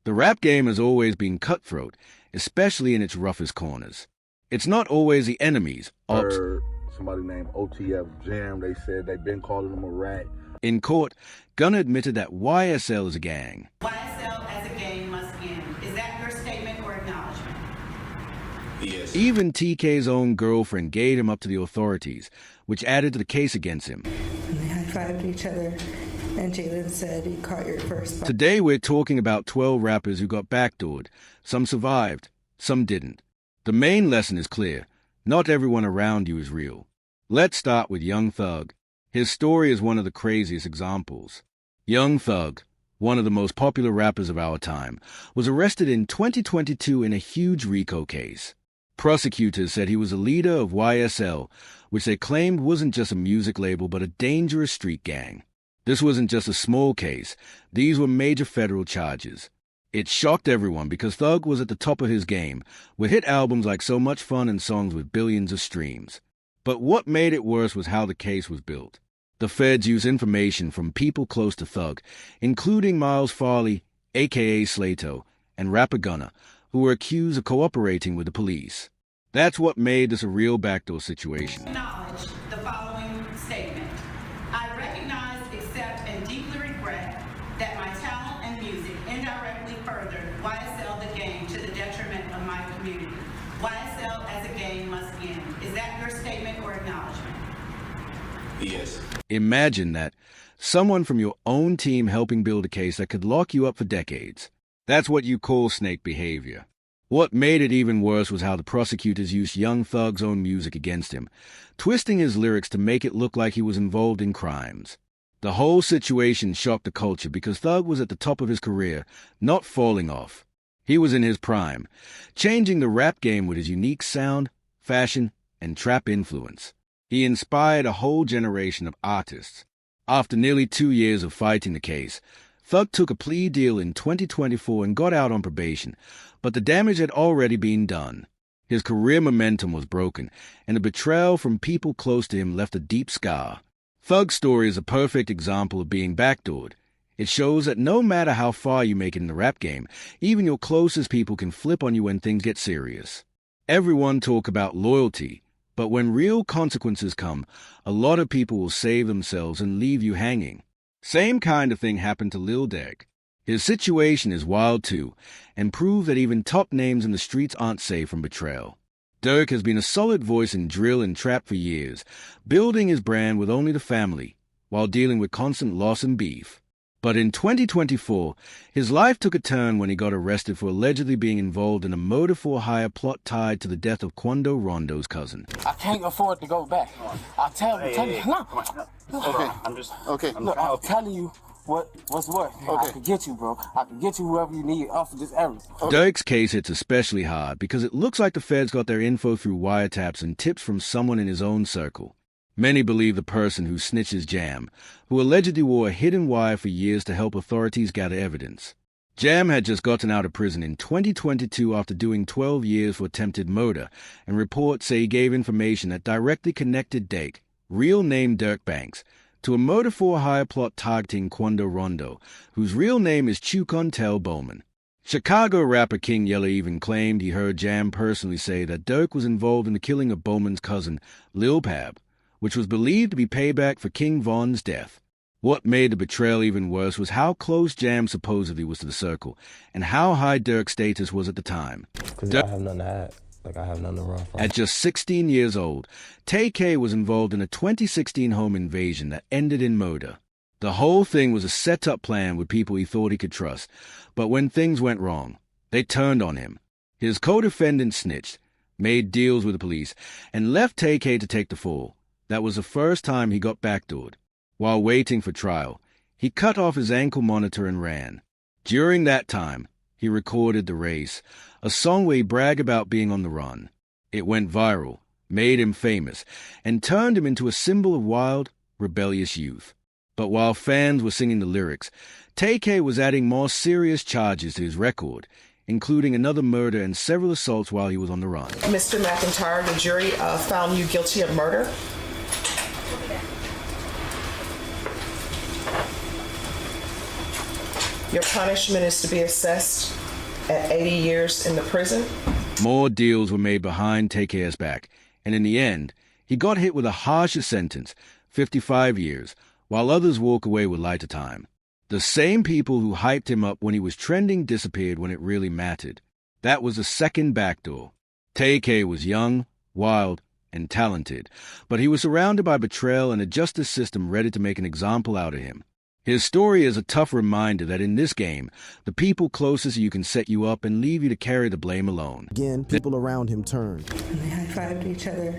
The rap game has always been cutthroat, especially in its roughest corners. It's not always the enemies. Somebody named OTF Jam, they said they've been calling him a rat. In court, Gunna admitted that YSL is a gang. YSL as a gang must end. Is that your statement or acknowledgement? Yes. Even TK's own girlfriend gave him up to the authorities, which added to the case against him. And they high-fived each other, and Jalen said he caught your first. Today we're talking about 12 rappers who got backdoored. Some survived, some didn't. The main lesson is clear. Not everyone around you is real. Let's start with Young Thug. His story is one of the craziest examples. Young Thug, one of the most popular rappers of our time, was arrested in 2022 in a huge RICO case. Prosecutors said he was a leader of YSL, which they claimed wasn't just a music label but a dangerous street gang. This wasn't just a small case. These were major federal charges. It shocked everyone because Thug was at the top of his game, with hit albums like So Much Fun and songs with billions of streams. But what made it worse was how the case was built. The feds used information from people close to Thug, including Miles Farley, a.k.a. Slato, and rapper Gunna, who were accused of cooperating with the police. That's what made this a real backdoor situation. Acknowledge the following statement. I recognize, accept, and deeply regret that my talent and music indirectly furthered YSL the gang to the detriment of my community. YSL as a gang must end. Is that your statement or acknowledgement? Yes. Imagine that. Someone from your own team helping build a case that could lock you up for decades. That's what you call snake behavior. What made it even worse was how the prosecutors used Young Thug's own music against him, twisting his lyrics to make it look like he was involved in crimes. The whole situation shocked the culture because Thug was at the top of his career, not falling off. He was in his prime, changing the rap game with his unique sound, fashion, and trap influence. He inspired a whole generation of artists. After nearly 2 years of fighting the case, Thug took a plea deal in 2024 and got out on probation, but the damage had already been done. His career momentum was broken, and the betrayal from people close to him left a deep scar. Thug's story is a perfect example of being backdoored. It shows that no matter how far you make it in the rap game, even your closest people can flip on you when things get serious. Everyone talk about loyalty, but when real consequences come, a lot of people will save themselves and leave you hanging. Same kind of thing happened to Lil Durk. His situation is wild too, and proves that even top names in the streets aren't safe from betrayal. Durk has been a solid voice in drill and trap for years, building his brand with only the family, while dealing with constant loss and beef. But in 2024, his life took a turn when he got arrested for allegedly being involved in a murder-for-hire plot tied to the death of Quando Rondo's cousin. I can't afford to go back. I'll tell you. No. Okay. I'm telling you what's what. Okay. I can get you, bro. I can get you whoever you need off of this area. Okay. Durk's case hits especially hard because it looks like the feds got their info through wiretaps and tips from someone in his own circle. Many believe the person who snitches Jam, who allegedly wore a hidden wire for years to help authorities gather evidence. Jam had just gotten out of prison in 2022 after doing 12 years for attempted murder, and reports say he gave information that directly connected Dake, real name Dirk Banks, to a murder-for-hire plot targeting Quando Rondo, whose real name is Chukontel Bowman. Chicago rapper King Yella even claimed he heard Jam personally say that Dirk was involved in the killing of Bowman's cousin, Lil Pab, which was believed to be payback for King Von's death. What made the betrayal even worse was how close Jam supposedly was to the circle, and how high Dirk's status was at the time. Because I have nothing to add. I have nothing to run from. At just 16 years old, TK was involved in a 2016 home invasion that ended in murder. The whole thing was a set-up plan with people he thought he could trust, but when things went wrong, they turned on him. His co-defendant snitched, made deals with the police, and left TK to take the fall. That was the first time he got backdoored. While waiting for trial, he cut off his ankle monitor and ran. During that time, he recorded The Race, a song where he bragged about being on the run. It went viral, made him famous, and turned him into a symbol of wild, rebellious youth. But while fans were singing the lyrics, TK was adding more serious charges to his record, including another murder and several assaults while he was on the run. Mr. McIntyre, the jury found you guilty of murder. Your punishment is to be assessed at 80 years in the prison. More deals were made behind TK's back, and in the end, he got hit with a harsher sentence, 55 years, while others walk away with lighter time. The same people who hyped him up when he was trending disappeared when it really mattered. That was the second backdoor. TK was young, wild, and talented, but he was surrounded by betrayal and a justice system ready to make an example out of him. His story is a tough reminder that in this game, the people closest to you can set you up and leave you to carry the blame alone. Again, people around him turned. And they high-fived each other,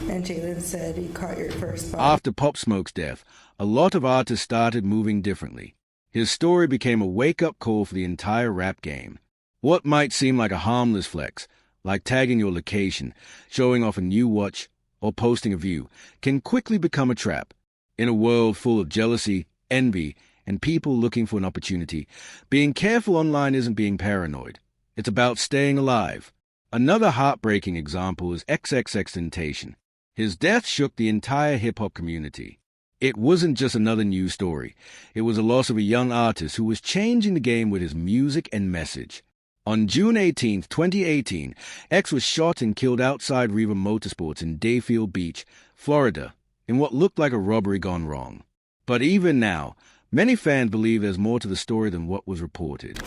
and Jalen said he caught your first body. After Pop Smoke's death, a lot of artists started moving differently. His story became a wake-up call for the entire rap game. What might seem like a harmless flex, like tagging your location, showing off a new watch, or posting a view, can quickly become a trap. In a world full of jealousy, envy, and people looking for an opportunity, being careful online isn't being paranoid. It's about staying alive. Another heartbreaking example is XXXTentacion. His death shook the entire hip-hop community. It wasn't just another news story. It was a loss of a young artist who was changing the game with his music and message. On June 18, 2018, X was shot and killed outside Riva Motorsports in Dayfield Beach, Florida, in what looked like a robbery gone wrong. But even now, many fans believe there's more to the story than what was reported.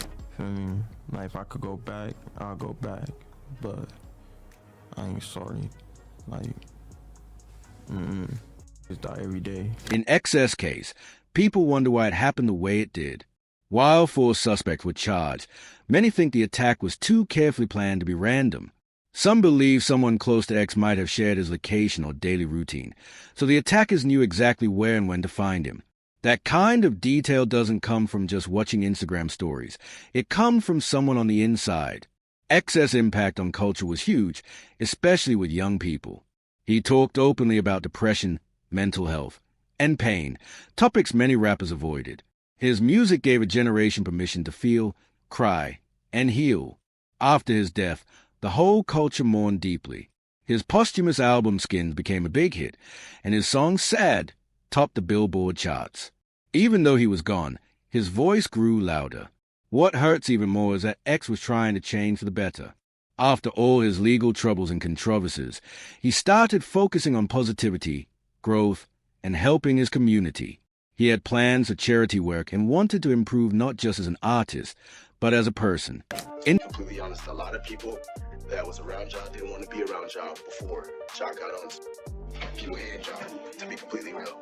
Like if I could go back, I'll go back, but I ain't sorry. Like, just die every day. In XS case, people wonder why it happened the way it did. While 4 suspects were charged, many think the attack was too carefully planned to be random. Some believe someone close to X might have shared his location or daily routine, so the attackers knew exactly where and when to find him. That kind of detail doesn't come from just watching Instagram stories. It comes from someone on the inside. X's impact on culture was huge, especially with young people. He talked openly about depression, mental health, and pain, topics many rappers avoided. His music gave a generation permission to feel, cry, and heal. After his death, the whole culture mourned deeply. His posthumous album Skins became a big hit, and his song Sad topped the Billboard charts. Even though he was gone, his voice grew louder. What hurts even more is that X was trying to change for the better. After all his legal troubles and controversies, he started focusing on positivity, growth, and helping his community. He had plans for charity work and wanted to improve not just as an artist, but as a person. Completely honest, a lot of people that was around y'all didn't want to be around y'all before y'all got on. People hated y'all, to be completely real.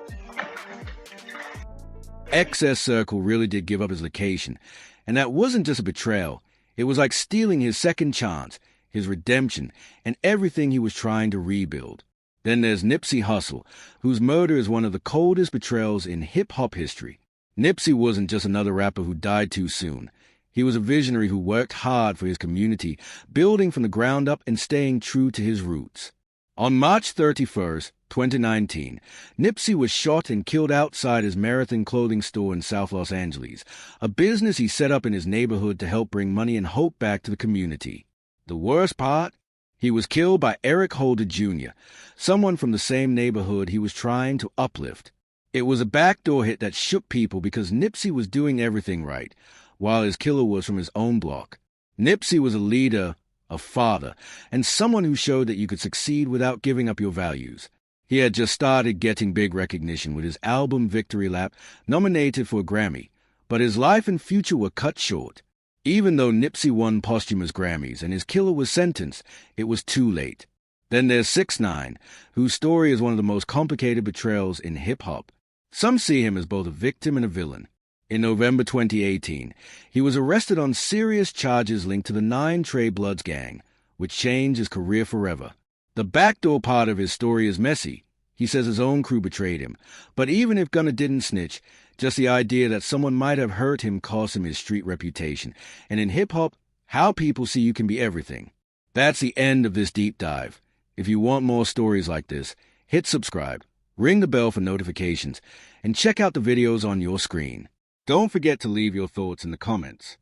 XS Circle really did give up his location, and that wasn't just a betrayal. It was like stealing his second chance, his redemption, and everything he was trying to rebuild. Then there's Nipsey Hussle, whose murder is one of the coldest betrayals in hip-hop history. Nipsey wasn't just another rapper who died too soon. He was a visionary who worked hard for his community, building from the ground up and staying true to his roots. On March 31st, 2019, Nipsey was shot and killed outside his Marathon clothing store in South Los Angeles, a business he set up in his neighborhood to help bring money and hope back to the community. The worst part? He was killed by Eric Holder Jr., someone from the same neighborhood he was trying to uplift. It was a backdoor hit that shook people because Nipsey was doing everything right, while his killer was from his own block. Nipsey was a leader, a father, and someone who showed that you could succeed without giving up your values. He had just started getting big recognition with his album Victory Lap, nominated for a Grammy, but his life and future were cut short. Even though Nipsey won posthumous Grammys and his killer was sentenced, it was too late. Then there's 6ix9ine, whose story is one of the most complicated betrayals in hip-hop. Some see him as both a victim and a villain. In November 2018, he was arrested on serious charges linked to the 9 Trey Bloods gang, which changed his career forever. The backdoor part of his story is messy. He says his own crew betrayed him. But even if Gunna didn't snitch, just the idea that someone might have hurt him cost him his street reputation. And in hip-hop, how people see you can be everything. That's the end of this deep dive. If you want more stories like this, hit subscribe, ring the bell for notifications, and check out the videos on your screen. Don't forget to leave your thoughts in the comments.